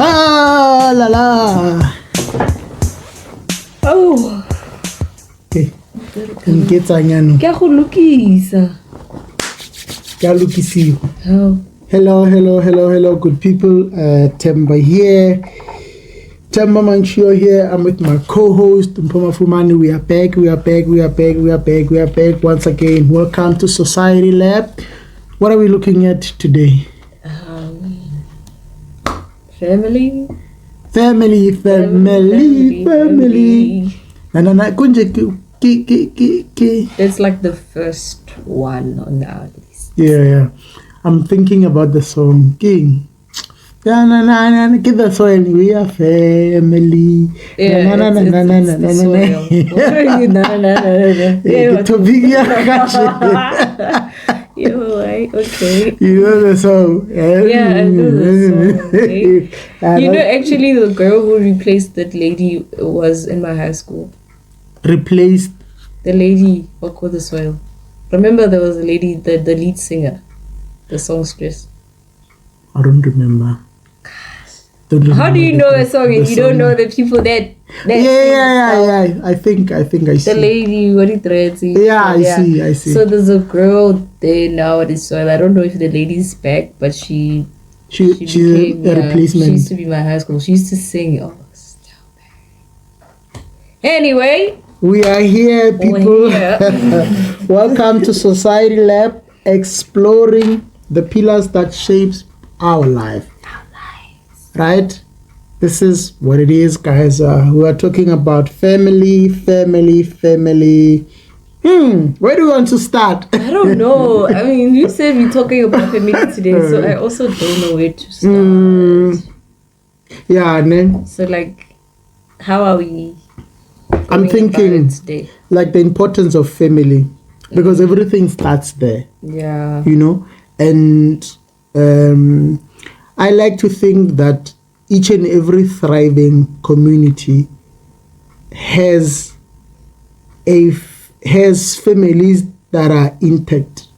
Ah la la. Oh. Okay. Nketsa nyano. Ke a go lokisa. Ke a lokisiwa. Oh. Hello, good people. Temba here. Temba Manchio here. I'm with my co-host, Mpoma Fumani. We are back once again. Welcome to Society Lab. What are we looking at today? Family. Na kunje ki. It's like the first one on our list. Yeah. I'm thinking about the song King. Na get the song. We are family. Yeah, it's the You're right, okay. You know the song? Yeah, I know the song. Okay. Actually, the girl who replaced that lady was in my high school. Replaced? The lady, what called the soil? Remember there was a lady, the lead singer, the songstress. I don't remember. How do you know a song and you don't know the people that yeah. I think I see. The lady, what it reads. Yeah, I see. So there's a girl there now at the soil. I don't know if the lady's back, but she's became, a replacement. She used to be my high school. She used to sing. Oh, anyway, we are here, people. Welcome to Society Lab, exploring the pillars that shapes our life. Right? This is what it is, guys. We are talking about family. Where do you want to start? I don't know. I mean, you said we're talking about family today, so I also don't know where to start. Yeah, ne? So, like, how are we? I'm thinking, today? Like, the importance of family, because everything starts there. Yeah. You know? And I like to think that each and every thriving community has families that are intact.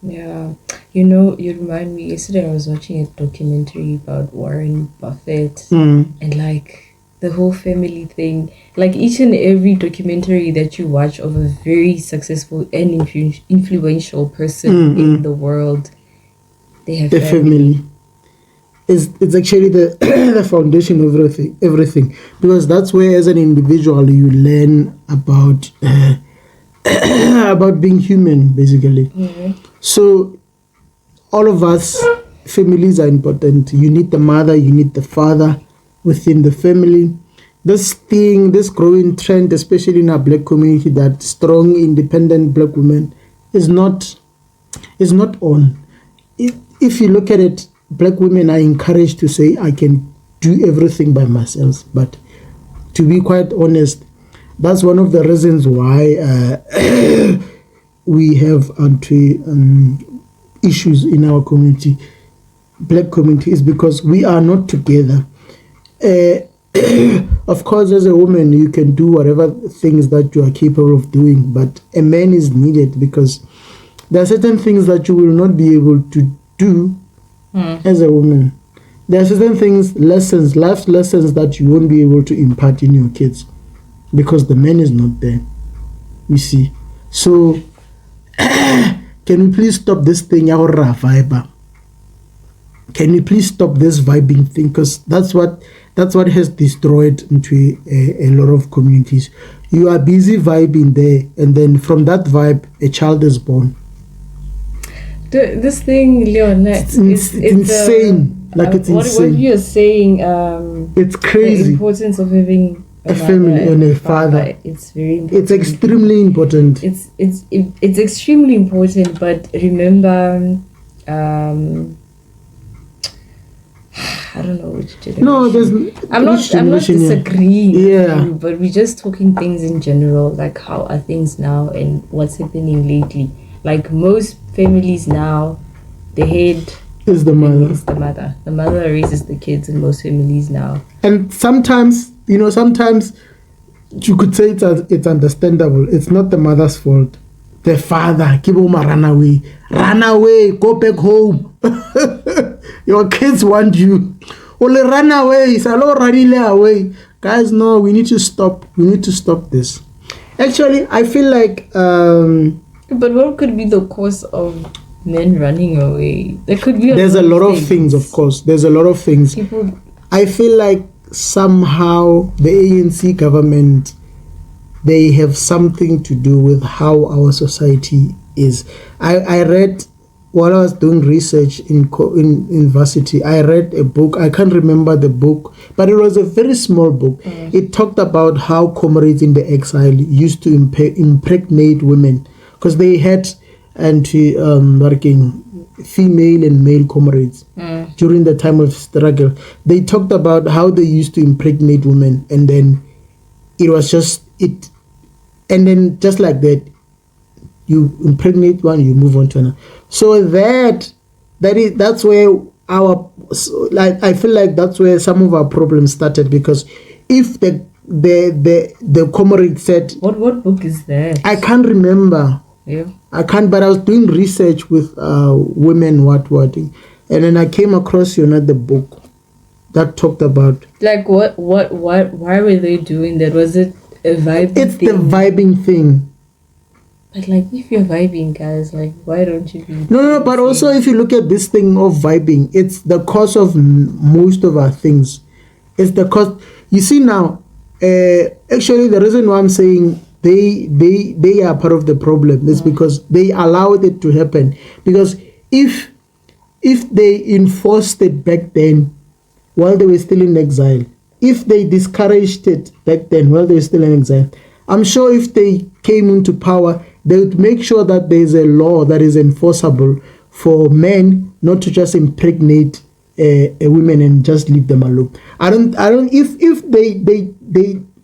Yeah. You remind me, yesterday I was watching a documentary about Warren Buffett and like the whole family thing. Like each and every documentary that you watch of a very successful and influential person in the world, they have family. It's actually the the foundation of everything, because that's where as an individual you learn about about being human, basically. So all of us, families are important. You need the mother, you need the father within the family. This growing trend, especially in our black community, that strong independent black women is not on. If you look at it, black women are encouraged to say, I can do everything by myself. But to be quite honest, that's one of the reasons why we have issues in our community, black community, is because we are not together. Of course, as a woman, you can do whatever things that you are capable of doing, but a man is needed, because there are certain things that you will not be able to do as a woman. There are certain things, life lessons that you won't be able to impart in your kids because the man is not there. You see. So can we please stop this thing, our vibe? Can we please stop this vibing thing? Because that's what has destroyed into a lot of communities. You are busy vibing there, and then from that vibe, a child is born. This thing, Leon, it's insane. It's insane. What you're saying, it's crazy. The importance of having a family and a father. It's very important. It's extremely important. It's extremely important. But remember, I don't know which generation. No, I'm not disagreeing. Yeah. With you, but we're just talking things in general, like how are things now and what's happening lately. Like most families now, the head is the mother. The mother raises the kids in most families now. And sometimes you could say it's understandable. It's not the mother's fault. The father, Kiboma, run away, go back home. Your kids want you. Ole run away. Salo running away. Guys, no, we need to stop. We need to stop this. Actually, I feel like But what could be the cause of men running away? There could be there's a lot of things, of course. There's a lot of things. People, I feel like somehow the ANC government, they have something to do with how our society is. I read, while I was doing research in university, I read a book. I can't remember the book, but it was a very small book. It talked about how comrades in the exile used to impregnate women because they had working female and male comrades during the time of struggle. They talked about how they used to impregnate women, and then it was just it, and then just like that, you impregnate one, you move on to another. So that's where our, like, I feel like that's where some of our problems started, because if the comrade said, what book is that? I can't remember. Yeah. I can't, but I was doing research with women, and then I came across the book that talked about, like, why were they doing that? Was it a vibing it's thing? the vibing thing. But like, if you're vibing, guys, like, why don't you be? No, but also if you look at this thing of vibing, it's the cause of most of our things. It's the cause. You see now, actually, the reason why I'm saying they are part of the problem is because they allowed it to happen. Because if they enforced it back then while they were still in exile, if they discouraged it back then while they were still in exile, I'm sure if they came into power, they would make sure that there is a law that is enforceable for men not to just impregnate a women and just leave them alone.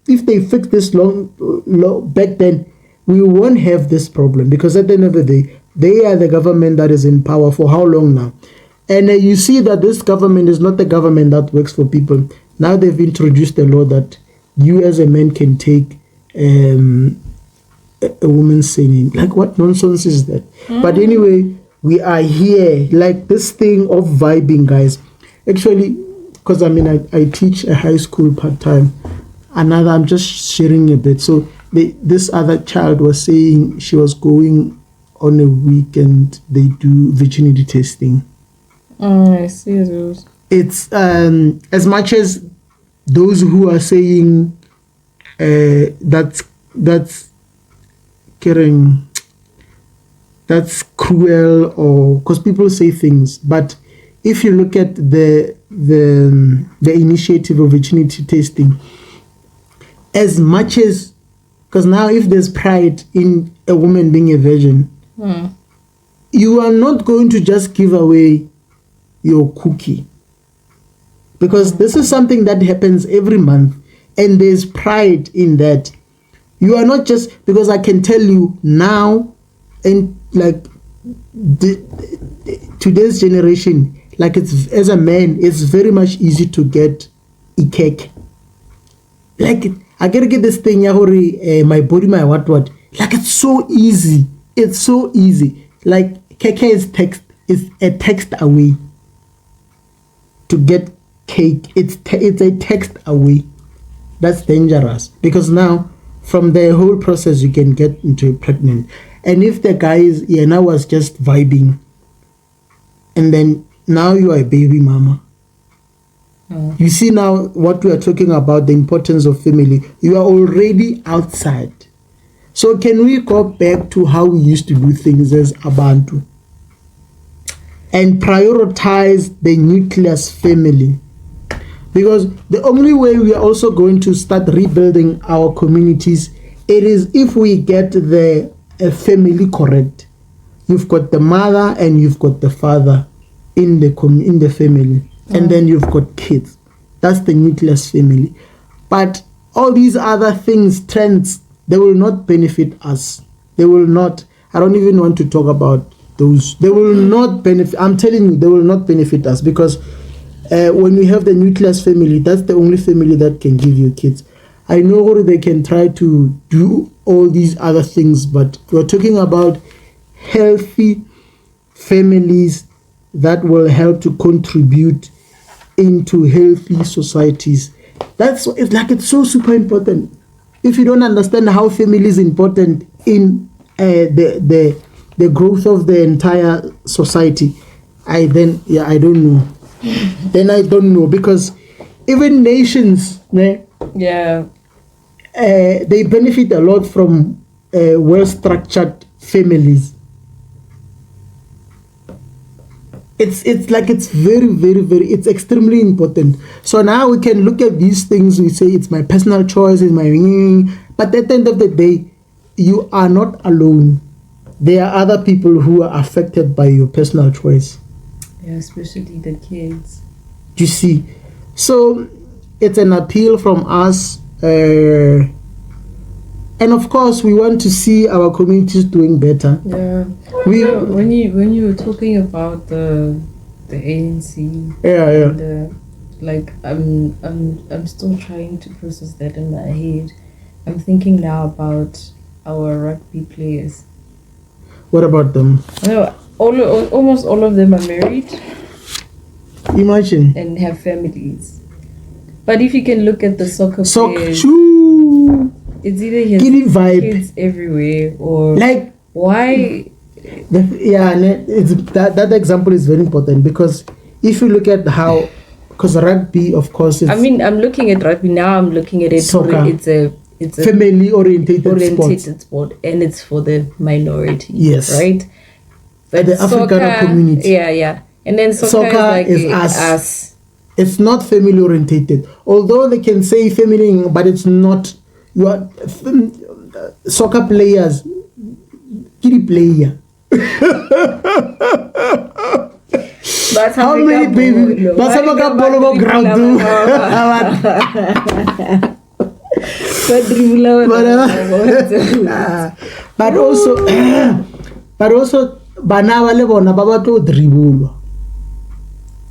If they fix this law back then, we won't have this problem, because at the end of the day, they are the government that is in power for how long now? And you see that this government is not the government that works for people. Now they've introduced a law that you as a man can take a woman's saying. Like, what nonsense is that? But anyway, we are here, like this thing of vibing, guys. Actually, because I teach a high school part-time. I'm just sharing a bit. So this other child was saying she was going on a weekend, they do virginity testing. I see those. It's as much as those who are saying that's caring, that's cruel, or because people say things, but if you look at the initiative of virginity testing, as much as, because now if there's pride in a woman being a virgin, you are not going to just give away your cookie, because this is something that happens every month, and there's pride in that. You are not just, because I can tell you now, and like today's generation, like, it's, as a man, it's very much easy to get a cake. Like, I gotta get this thing, my body, my what. Like, it's so easy. It's so easy. Like, keke is a text away. To get cake, it's a text away. That's dangerous, because now from the whole process you can get into pregnant. And if the guy now was just vibing, and then now you are a baby mama. You see now what we are talking about, the importance of family. You are already outside. So can we go back to how we used to do things as Abantu and prioritize the nucleus family? Because the only way we are also going to start rebuilding our communities, it is if we get the family correct. You've got the mother and you've got the father in the family. And then you've got kids. That's the nucleus family. But all these other things, trends, they will not benefit us. They will not. I don't even want to talk about those. They will not benefit. I'm telling you, they will not benefit us, because when we have the nucleus family, that's the only family that can give you kids. I know they can try to do all these other things, but we're talking about healthy families that will help to contribute into healthy societies. It's so super important. If you don't understand how family is important in the growth of the entire society, I don't know. Then I don't know, because even nations, they benefit a lot from well-structured families. It's very, very, very, it's extremely important. So now we can look at these things, we say it's my personal choice, it's my, but at the end of the day, you are not alone. There are other people who are affected by your personal choice. Yeah, especially the kids. You see, so it's an appeal from us, and of course we want to see our communities doing better. Yeah. When you were talking about the ANC. Yeah. And, I'm still trying to process that in my head. I'm thinking now about our rugby players. What about them? No, almost all of them are married. Imagine. And have families. But if you can look at the soccer players, it's either his kids everywhere or like why. That example is very important, because if you look at how, because rugby, of course, I'm looking at rugby now. I'm looking at it. Soccer. It's a family orientated sport, and it's for the minority. Yes, right. But the African community. Yeah. And then soccer is us. It's not family orientated. Although they can say family, but it's not. You are soccer players. Kid player. How many baby? But some go ground too. But also bana ba le bona ba batlo dribulwa.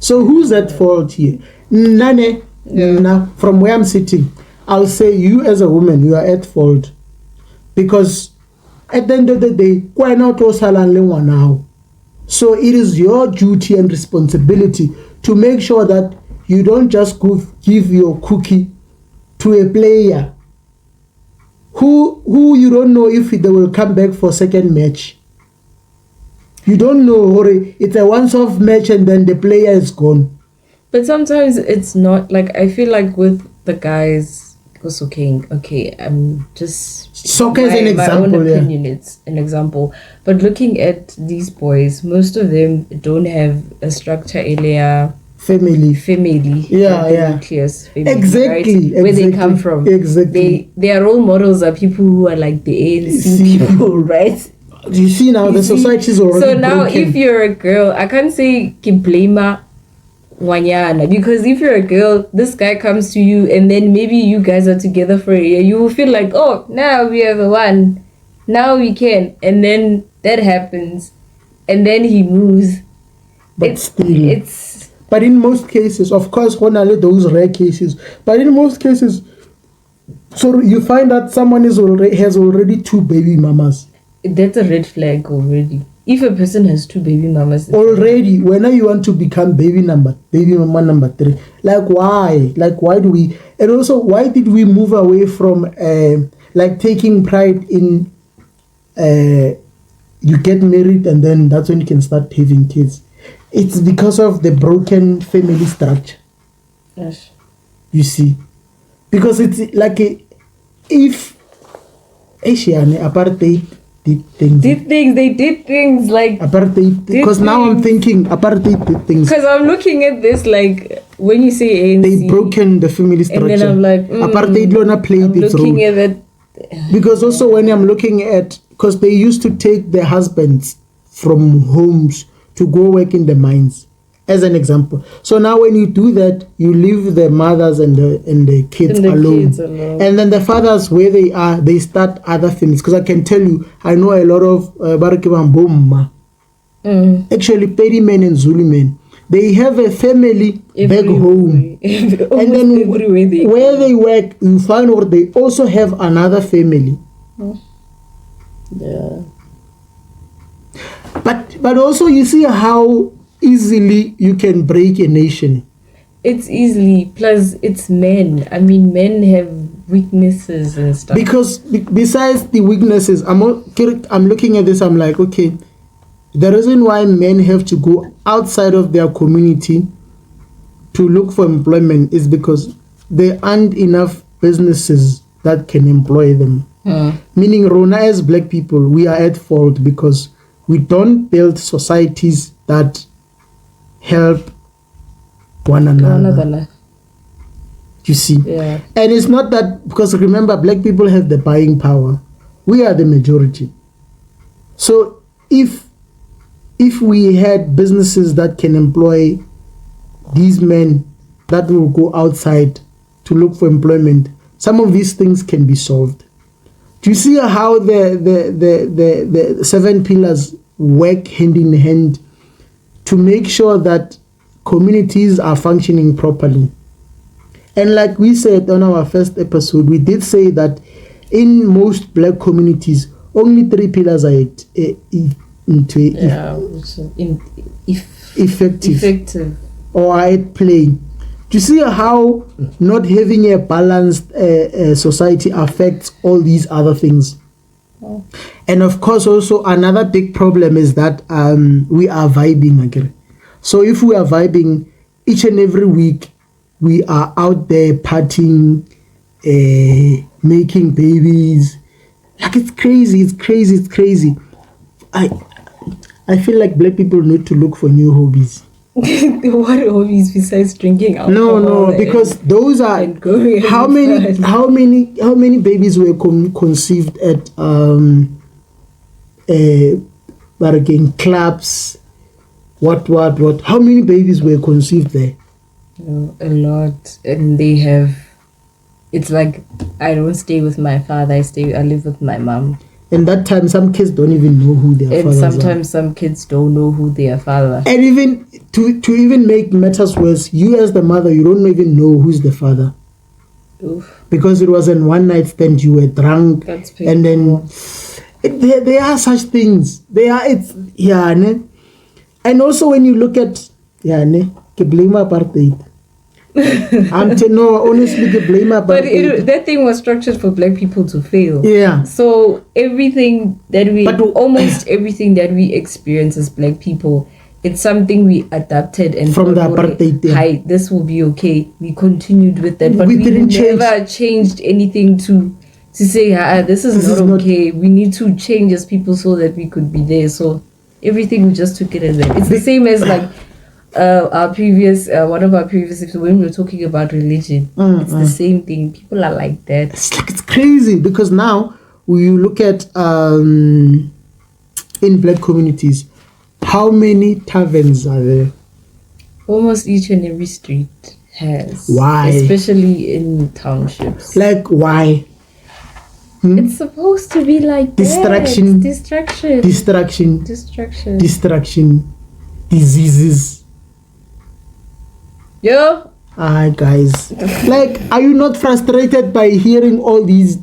So who's at fault here? Nane. Now from where I'm sitting, I'll say you as a woman, you are at fault, because at the end of the day, why not now? So it is your duty and responsibility to make sure that you don't just give your cookie to a player who you don't know if they will come back for second match. You don't know, or it's a once-off match and then the player is gone. But sometimes it's not, like, I feel like with the guys, because okay, I'm just... Soccer is an example, my own opinion, it's an example. But looking at these boys, most of them don't have a structure area... Family. Yeah. Nucleus family, exactly. Right? Where they come from. Exactly. Their role models are people who are like the ANC people, right? You see now, the society is already so now broken. If you're a girl, I can't say Kiblema Wanyana, because if you're a girl, this guy comes to you and then maybe you guys are together for a year, you will feel like, oh, now we have one, now we can, and then that happens and then he moves. But in most cases, of course, only those rare cases, but in most cases, so you find that someone has already 2 baby mamas. That's a red flag already. If a person has 2 baby mamas already, when you want to become baby mama number 3, like why? Like why do we? And also, why did we move away from like taking pride in you get married and then that's when you can start having kids? It's because of the broken family structure. Yes. You see, because it's like if Asian apartheid did things. They did things like apartheid. Because now I'm thinking apartheid did things. Because I'm looking at this like when you say ANC, they broken the family structure. And then I'm like, apartheid lona played its role. Looking at it. Because also when I'm looking at, because they used to take their husbands from homes to go work in the mines, as an example. So now when you do that, you leave the mothers and the kids alone. And then the fathers, where they are, they start other families. Because I can tell you, I know a lot of Barakibamboma, actually Pedi men and Zulu men. They have a family back home. And then where they work, you find out they also have another family. Yeah. But also you see how easily you can break a nation. It's easily. Plus, it's men. I mean, men have weaknesses and stuff. Because besides the weaknesses, I'm looking at this. I'm like, okay, the reason why men have to go outside of their community to look for employment is because there aren't enough businesses that can employ them. Meaning, Rona, as black people, we are at fault because we don't build societies that help one another. You see? Yeah. And it's not that, because remember, black people have the buying power. We are the majority. So if we had businesses that can employ these men that will go outside to look for employment, some of these things can be solved. Do you see how the 7 pillars work hand in hand to make sure that communities are functioning properly? And like we said on our first episode, we did say that in most black communities, only 3 pillars are effective or are at play. Do you see how not having a balanced society affects all these other things? Oh. And of course, also another big problem is that we are vibing again. So if we are vibing each and every week, we are out there partying, making babies. Like it's crazy. I feel like black people need to look for new hobbies. What hobbies besides drinking alcohol? No, because those are how many babies were conceived at again, clubs, what how many babies were conceived there? A lot. And they have, it's like, I don't stay with my father, I live with my mom. And that time, some kids don't even know who their fathers are. And sometimes some kids don't know who their father. And even to even make matters worse, you as the mother, you don't even know who's the father. Oof. Because it was a one night stand, you were drunk. That's painful. And then there are such things. And also when you look at blame apartheid. Honestly, the blame apartheid. But that thing was structured for black people to fail. Yeah. So almost everything that we experience as black people, it's something we adapted and from the apartheid. Hi, this will be okay. We continued with that, but we never changed anything to say, this is not okay. We need to change as people so that we could be there. So everything we just took it as that. It's the same as like our previous one of our previous episodes when we were talking about religion. It's the same thing. People are like that. It's crazy because now when you look at in black communities, how many taverns are there? Almost each and every street has. Why? Especially in townships. Like why? It's supposed to be like distraction. Diseases. Yeah. Guys. Like, are you not frustrated by hearing all these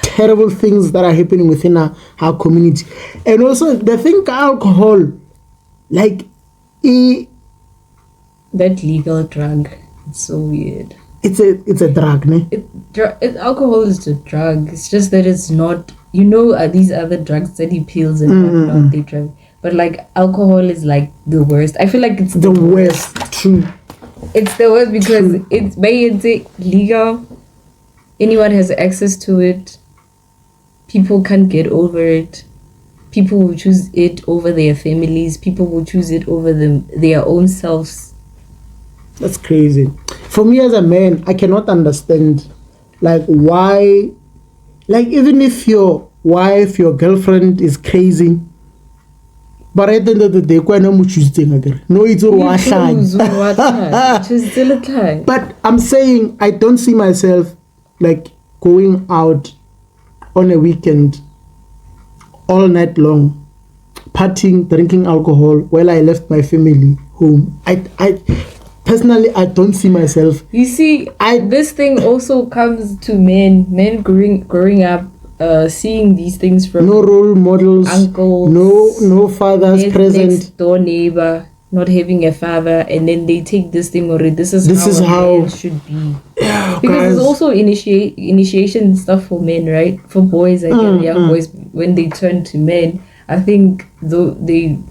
terrible things that are happening within our community? And also, the thing alcohol, like, that legal drug, it's so weird. It's a drug, ne? Alcohol is a drug. It's just that it's not, these other drugs, steady pills and whatnot, they drug. But like alcohol is like the worst. I feel like it's the worst. True. It's the worst because it's legal. Anyone has access to it. People can't get over it. People will choose it over their families. People will choose it over their own selves. That's crazy. For me as a man, I cannot understand like why, like even if your wife, your girlfriend is crazy, but at the end of the day, no, it's all. But I'm saying I don't see myself like going out on a weekend all night long, partying, drinking alcohol while I left my family home. I personally, I don't see myself. You see, this thing also comes to men growing up, seeing these things from no role models, uncles, no fathers present, next door neighbor. not having a father, and then they take this thing or this is how a man should be. Yeah, because guys. there's also initiation stuff for men, right? For boys, like young boys, when they turn to men, I think though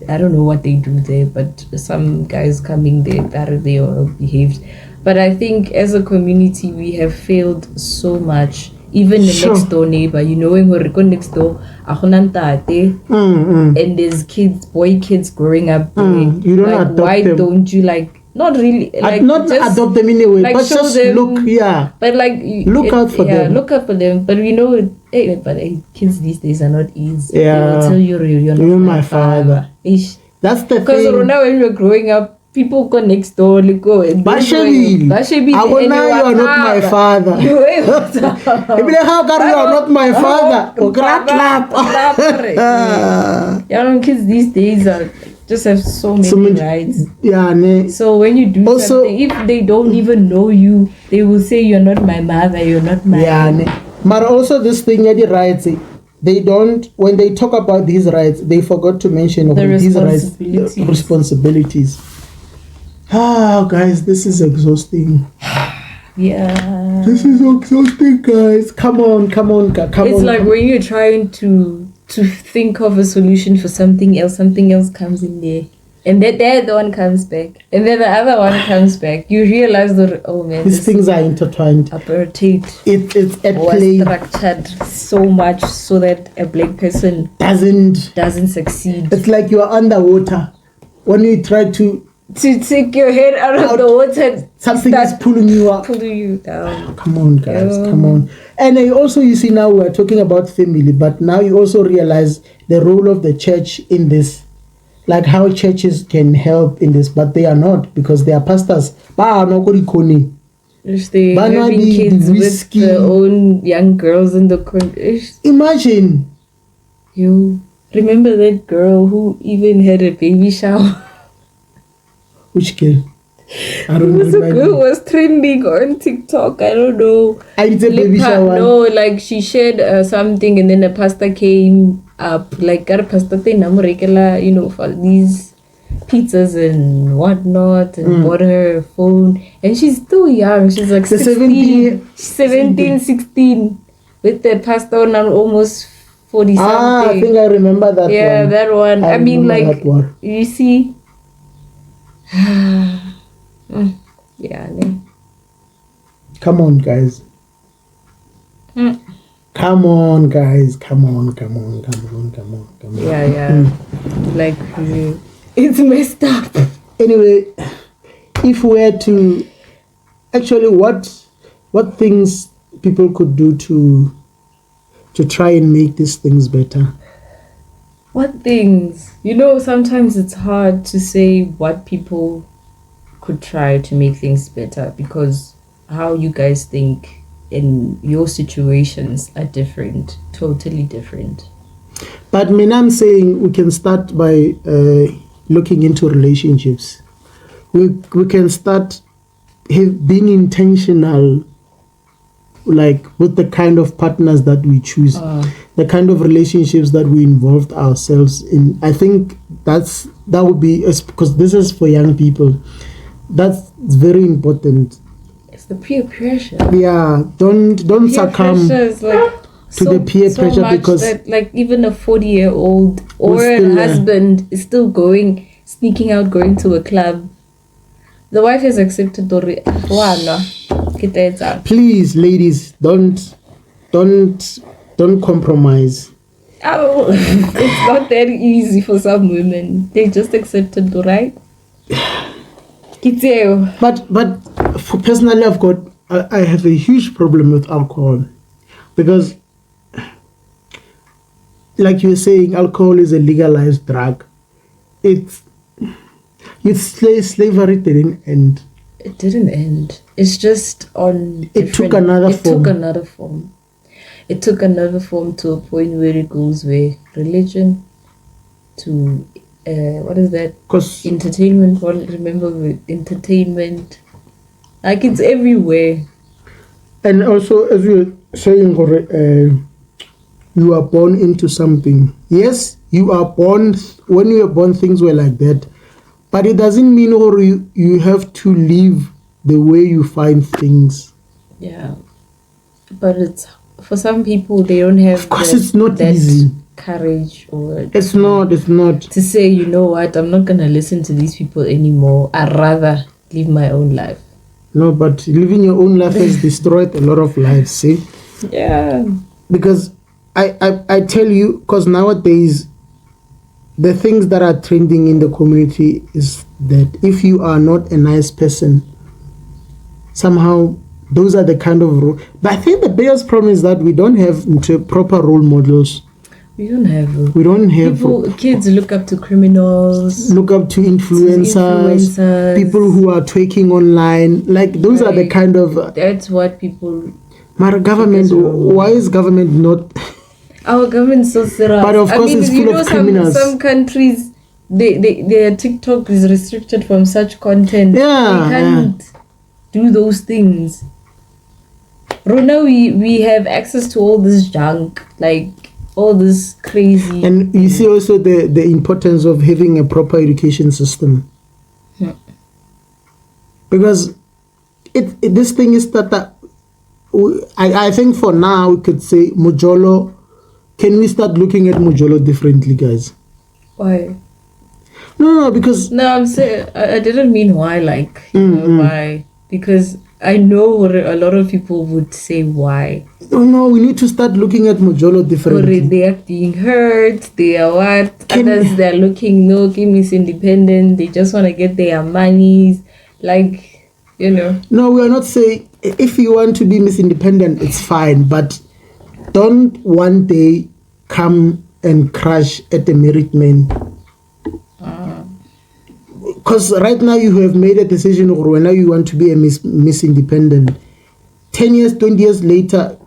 I don't know what they do there, but some guys coming there that they are behaved. But I think as a community we have failed so much. Even the next door neighbor, you know, when we're next door, and there's boy kids growing up there. You don't like, adopt why them. Don't you not really like not just, adopt them in a way, like, but just them, look, but like look out for them. Look out for them. But we know, but kids these days are not easy. Yeah, they will tell you're not my father. Ish. That's the because thing. now when we're growing up, people go next door, go and Bashabi, you are not my father. You be like, how come you are not my father? Young kids these days just have so many rights. Yeah, so when you do also, something, if they don't even know you, they will say you're not my mother, you're not my. Yeah, but also this thing, the rights. They don't. When they talk about these rights, they forgot to mention these rights, responsibilities. Guys, this is exhausting. Yeah. This is exhausting, guys. Come on. It's like when you're trying to think of a solution for something else comes in there. And then the one comes back. And then the other one comes back. You realize that, oh man. These things are intertwined. Apartheid. It's at play. Structured so much so that a black person doesn't succeed. It's like you are underwater. When you try to take your head out of the water, something is pulling you up, pulling you down. Come on, guys, come on. And also, you see, now we're talking about family, but now you also realize the role of the church in this, like how churches can help in this, but they are not, because they are pastors. They having kids with their own young girls in the corner. Imagine. You remember that girl who even had a baby shower? Which girl? I don't know. It was a girl who was trending on TikTok. I don't know. I did a baby shower. No, like she shared something, and then a pastor came up, like a pastor for these pizzas and whatnot, and bought her a phone. And she's still young. She's like 17, 16, with the pastor now almost 40 something. I think I remember that one. Yeah, that one. I mean, like, you see. Yeah. Come on, guys. Come on, guys. Come on. Yeah. Like, it's messed up. Anyway, if we were to actually, what things people could do to try and make these things better? What things? Sometimes it's hard to say what people could try to make things better, because how you guys think in your situations are different, totally different. But I'm saying we can start by looking into relationships. We can start being intentional, like with the kind of partners that we choose, the kind of relationships that we involved ourselves in. I think that would be, because this is for young people, that's very important. It's the peer pressure. Yeah, don't succumb to the peer pressure, because that, like, even a 40-year-old or a husband is still sneaking out, going to a club. The wife has accepted. Please, ladies, don't compromise. It's not that easy for some women. They just accepted, right? But for personally, I have a huge problem with alcohol, because, like you were saying, alcohol is a legalized drug. Slavery didn't end. It didn't end. It's just on. It took another form. It took another form to a point where it goes where religion to what is that? Entertainment. Remember, with entertainment, like, it's everywhere. And also, as we were saying, you are born into something. Yes, you are born. When you were born, things were like that. But it doesn't mean or you have to live the way you find things. Yeah. But it's for some people, they don't have Of course, it's not that easy. courage or It's not. to say, you know what, I'm not gonna listen to these people anymore. I'd rather live my own life. No, but living your own life has destroyed a lot of lives, see? Yeah. Because I tell you, because nowadays, the things that are trending in the community is that if you are not a nice person, somehow those are the kind of... But I think the biggest problem is that we don't have proper role models. We don't have. We don't have... Kids look up to criminals. Look up to influencers. People who are twerking online. Like, those are the kind of... That's what people... But government... Why is government not... Our government's so serious. But of course, it's full of criminals. Some countries, their TikTok is restricted from such content. Yeah, they can't do those things. Right now, we have access to all this junk, like all this crazy. And you see also the importance of having a proper education system. Because this thing is that I think for now we could say Mojolo. Can we start looking at Mojolo differently, guys? Why? No, because... No, I'm saying... I didn't mean why, like, you know, why. Because I know a lot of people would say why. No, we need to start looking at Mojolo differently. Or they are being hurt, they are what? Others, they are looking, no, give me independent, they just want to get their monies. Like, you know. No, we are not saying... If you want to be Miss Independent, it's fine, but... Don't one day come and crash at the merit man. Because right now you have made a decision or when now you want to be a Miss Independent. 10 years, 20 years later,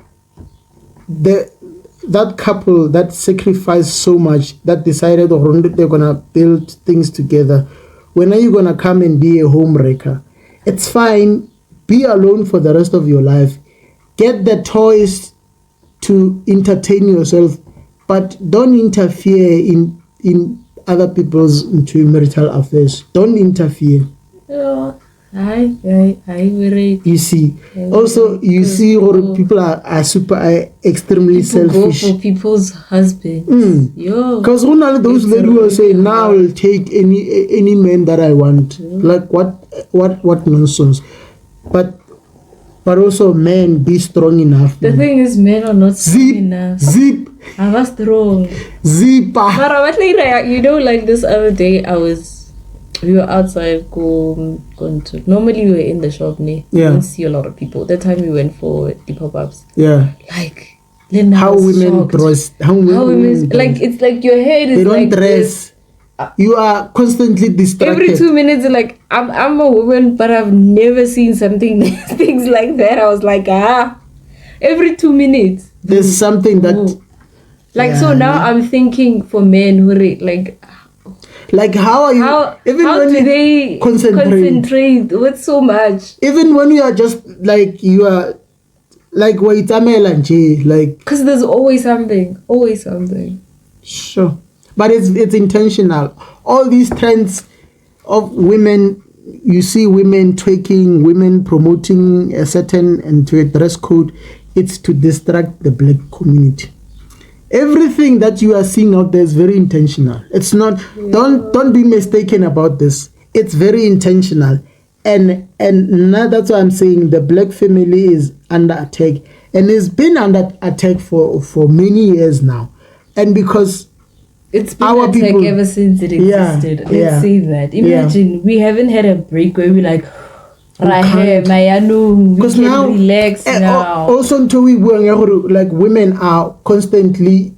that couple that sacrificed so much, that decided or they're going to build things together, when are you going to come and be a homewrecker? It's fine. Be alone for the rest of your life. Get the toys to entertain yourself, but don't interfere in other people's marital affairs. Don't interfere. Oh, I very. You see. Also, you see, or people are super extremely selfish. Go for people's husbands. Because one of those ladies will say, "Now I'll take any man that I want." Like what nonsense. But also, men, be strong enough. The thing is, men are not strong enough. Zip. I was strong. Zip. But you know, like this other day, we were outside going to. Normally, we were in the shop, ne? Yeah. We don't see a lot of people. That time we went for the pop-ups. Yeah. Like, how women dress. How women like, it's like your head is they don't like dress. This. You are constantly distracted. Every 2 minutes, like, I'm a woman, but I've never seen things like that. I was like, every 2 minutes. There's something that... Like, so now I'm thinking for men who like how are you... How do they concentrate with so much? Even when you are just, like, you are... Like, wait, like... Because there's always something. Sure. But it's intentional. All these trends of women, you see women twerking, women promoting a certain and to a dress code, it's to distract the black community. Everything that you are seeing out there is very intentional. It's not, don't be mistaken about this. It's very intentional. And now that's why I'm saying the black family is under attack. And it's been under attack for many years now. And because it's been our attack people, ever since it existed. Let's say that. Imagine we haven't had a break where we're like, right here, we can now, relax now. Also, until we were like women are constantly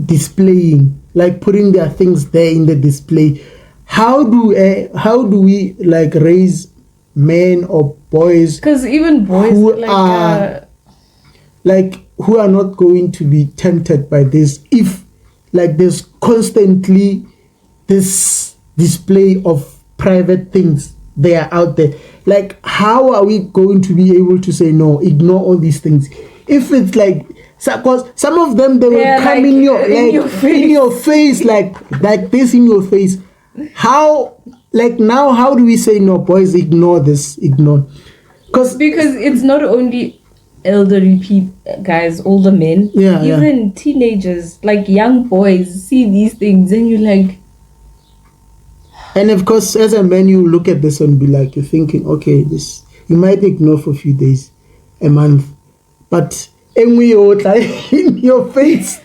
displaying, like putting their things there in the display. How do we like raise men or boys? Because even boys who are who are not going to be tempted by this if like there's constantly this display of private things they are out there. Like, how are we going to be able to say no, ignore all these things? If it's like, because some of them, they will come like, in your face, like this in your face. how, like now, how do we say no, boys? Ignore this, ignore. Because it's not only elderly people, guys, older men, even teenagers, like young boys, see these things, and you're like. And of course, as a man, you look at this and be like, you're thinking, okay, this you might ignore for a few days, a month, but in your face.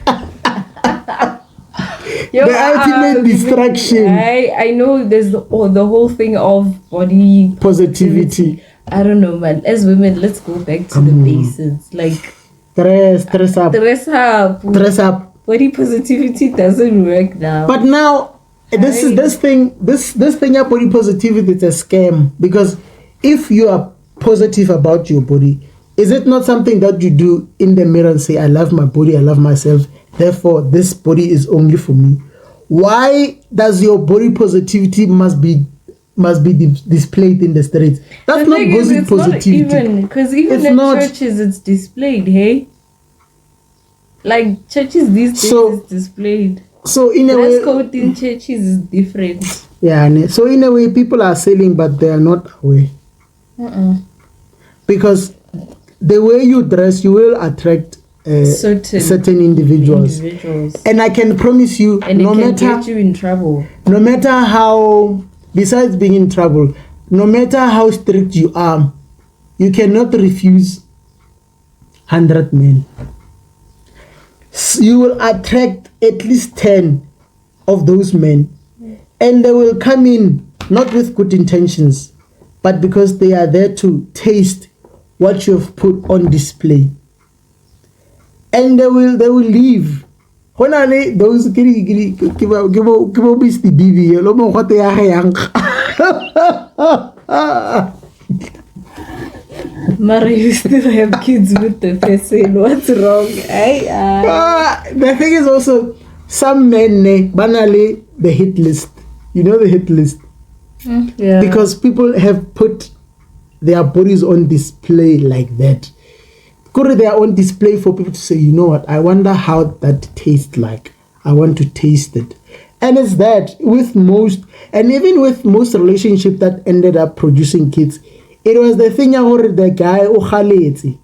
The ultimate distraction. I know there's the whole thing of body positivity. I don't know, man. As women, let's go back to the basics. Like dress up. Body positivity doesn't work now. But now this thing of body positivity is a scam, because if you are positive about your body, is it not something that you do in the mirror and say, I love my body, I love myself, therefore this body is only for me? Why does your body positivity must be displayed in the streets? That's not body positivity. Because even in churches it's displayed, hey? Like churches these days is displayed. So in a way, dress code in churches is different. Yeah, so in a way people are selling, but they are not aware. Because the way you dress, you will attract certain individuals. And I can promise you, and no matter get you in trouble. No matter how, besides being in trouble, no matter how strict you are, you cannot refuse 100 men. You will attract at least 10 of those men, and they will come in not with good intentions, but because they are there to taste what you have put on display, and they will leave. When are they, those Mara, you still have kids with the person. What's wrong? The thing is also, some men banally the hit list. You know the hit list? Yeah. Because people have put their bodies on display like that. They are on display for people to say, you know what, I wonder how that tastes like. I want to taste it. And it's that with most, and even with most relationships that ended up producing kids, it was the thing about the guy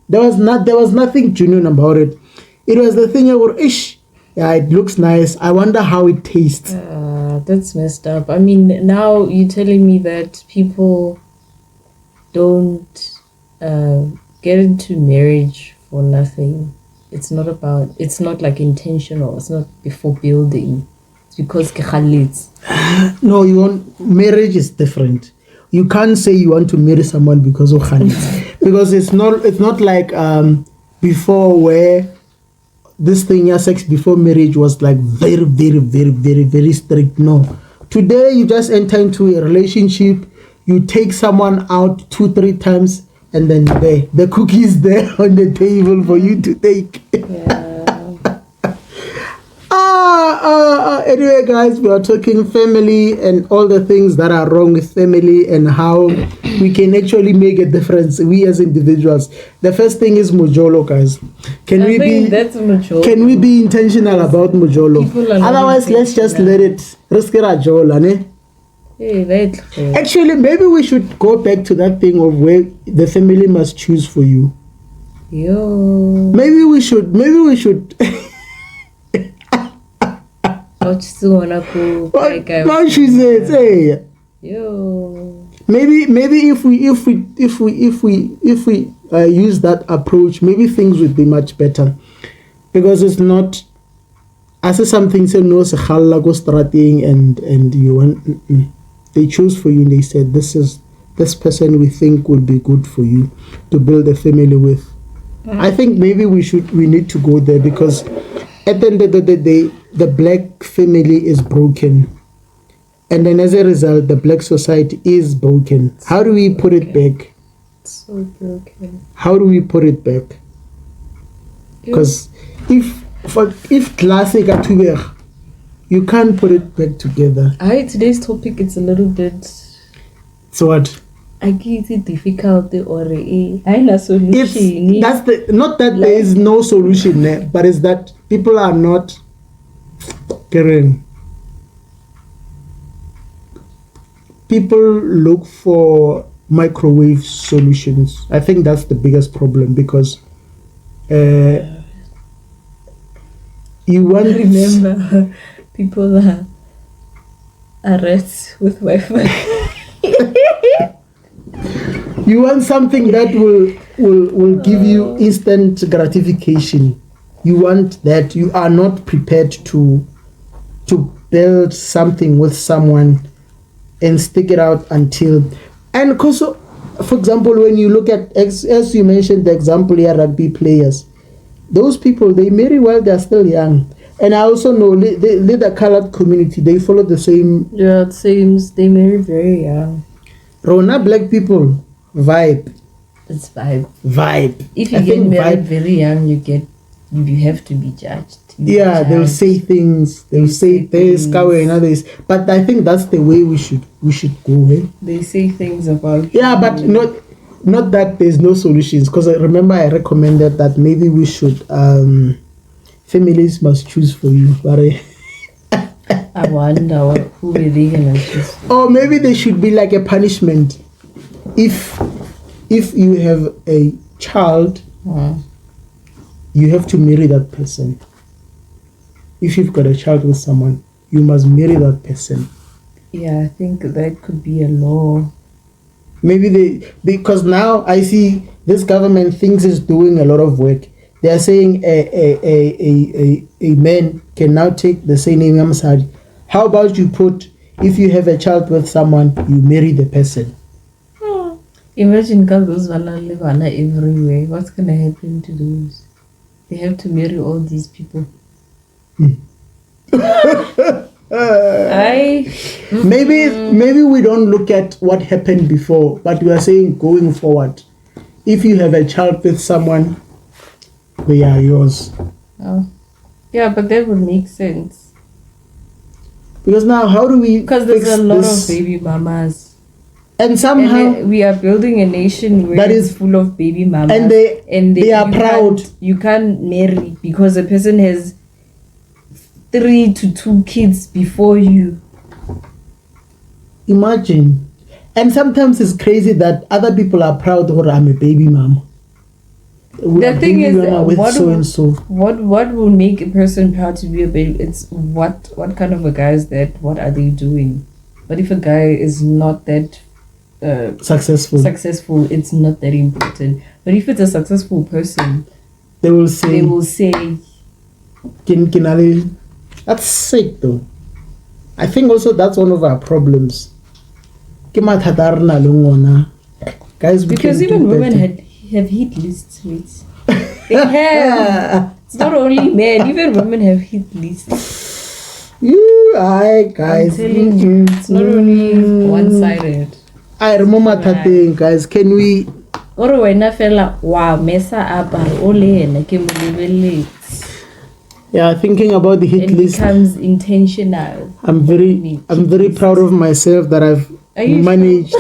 there was nothing genuine about it. It was the thing about it looks nice, I wonder how it tastes. That's messed up. I mean, now you're telling me that people don't get into marriage for nothing. It's not like intentional. It's not before building. It's because no, you want, marriage is different. You can't say you want to marry someone because of Khalit. Because it's not like before, where this thing, sex before marriage was like very, very, very, very, very strict. No. Today you just enter into a relationship, you take someone out 2-3 times, and then the cookie is there on the table for you to take. Yeah. Anyway, guys, we are talking family and all the things that are wrong with family and how we can actually make a difference, we as individuals. The first thing is Mojolo, guys. Can we be intentional about Mojolo? Otherwise, let's just let it risk it. Actually, maybe we should go back to that thing of where the family must choose for you. Maybe we should What she says, hey. Maybe if we use that approach, maybe things would be much better, because it's not as something say no se khalla go strating and you want they choose for you and they said this person we think will be good for you to build a family with. I think maybe we need to go there, because at the end of the day, the black family is broken. And then as a result, the black society is broken. How do we put it back? So broken. How do we put it back? Because if classic at you can't put it back together. Today's topic, it's a little bit... So what? I get it difficult or a solution. Not that there is no solution there, but it's that people are not caring. people look for microwave solutions. I think that's the biggest problem because you want Remember, people are rats with Wi-Fi. you want something that will give you instant gratification. You want that. You are not prepared to build something with someone and stick it out until. And also, for example, when you look at, as you mentioned, the example here, rugby players, those people, they marry while they're still young. And I also know the colored community, they follow the same. Yeah, it seems they marry very young. Rona black people, vibe. It's vibe. Vibe. If you get married very young, you have to be judged. Yeah, they'll say things. They'll say this, and others. But I think that's the way we should go. Eh? They say things about. Yeah, but not that there's no solutions. Because I remember I recommended that maybe we should. Families must choose for you. But I wonder who are they gonna choose? Or maybe there should be like a punishment. If you have a child, you have to marry that person. If you've got a child with someone, you must marry that person. Yeah, I think that could be a law. Maybe because now I see this government thinks it's doing a lot of work. They are saying a man can now take the same name Amsad. How about you put, if you have a child with someone, you marry the person. Imagine because those live everywhere. What's gonna happen to those? They have to marry all these people. Maybe we don't look at what happened before, but we are saying going forward. If you have a child with someone, they are yours. Oh. Yeah, but that would make sense. Because now, how do we? Because there's a lot of baby mamas. And somehow we are building a nation where it's full of baby mamas, and they are proud. You can't marry because a person has 3 to 2 kids before you. Imagine. And sometimes it's crazy that other people are proud that I'm a baby mama. The thing is, what will make a person proud to be a baby? It's what kind of a guy is that? What are they doing? But if a guy is not that successful, it's not that important. But if it's a successful person, they will say, that's sick though. I think also that's one of our problems. Guys, because even women have hit lists. They have. It's not only men, even women have hit lists. Guys. I'm telling you, it's not only one-sided. I remember that thing, guys. Can we? Or when I felt wow, mesa up yeah, thinking about the hit list becomes intentional. I'm very proud of myself that I've managed.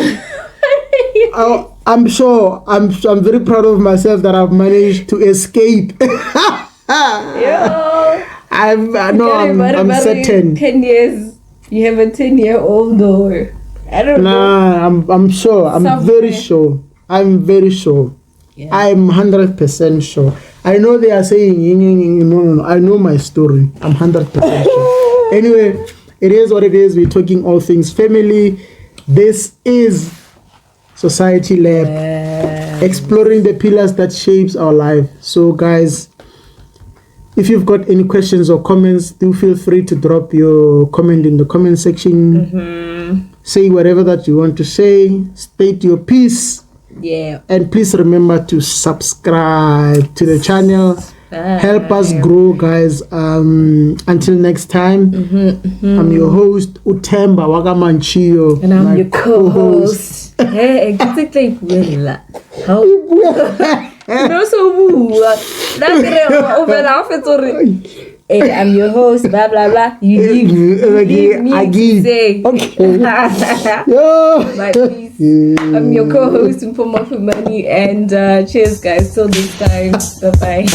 I'm sure. I'm very proud of myself that I've managed to escape. I'm certain. 10 years. You have a 10-year-old or I don't know. I'm sure. I'm very sure. Yeah. I'm 100% sure. I know they are saying no. I know my story. I'm 100% sure. Anyway, it is what it is. We're talking all things family. This is Society Lab, exploring the pillars that shapes our life. So guys, if you've got any questions or comments, do feel free to drop your comment in the comment section. Say whatever that you want to say, state your piece. Yeah. And please remember to subscribe to the channel. Help us grow, guys. Until next time, I'm your host, Utemba Wagamanchio. And I'm your co-host. Hey, exactly. How? No, so hey, I'm your host, blah blah blah. You give me to say. Okay. My peace. I'm your co-host in Puma for Money, and cheers, guys. Till this time, bye bye.